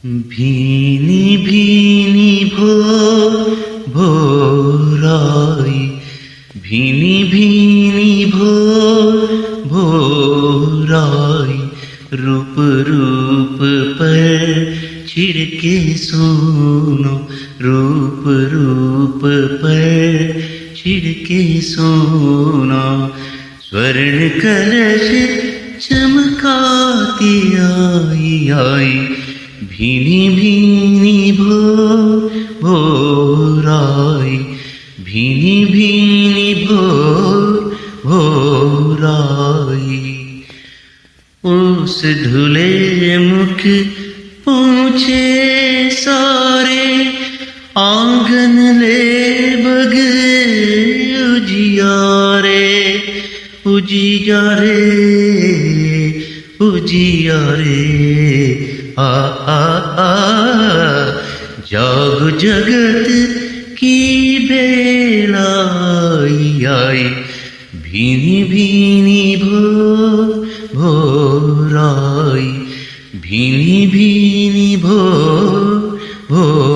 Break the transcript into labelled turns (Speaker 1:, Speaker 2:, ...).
Speaker 1: Vini Vini ভোরাই, Vini Vini ভোরাই, रूप रूप पर छिड़के सोनो, रूप रूप पर छिड़के सोना। स्वर्ण कलश चमकाती आई आई, भीनी भीनी भोराई, भीनी भीनी भोराई। उस धुले मुख पूछे सारे, आंगन ले बगे उजियारे, उजियारे उजियारे। आ आ आ जाग जगत की बेलाई आई, भीनी भीनी भोराई, भीनी भीनी भोराई।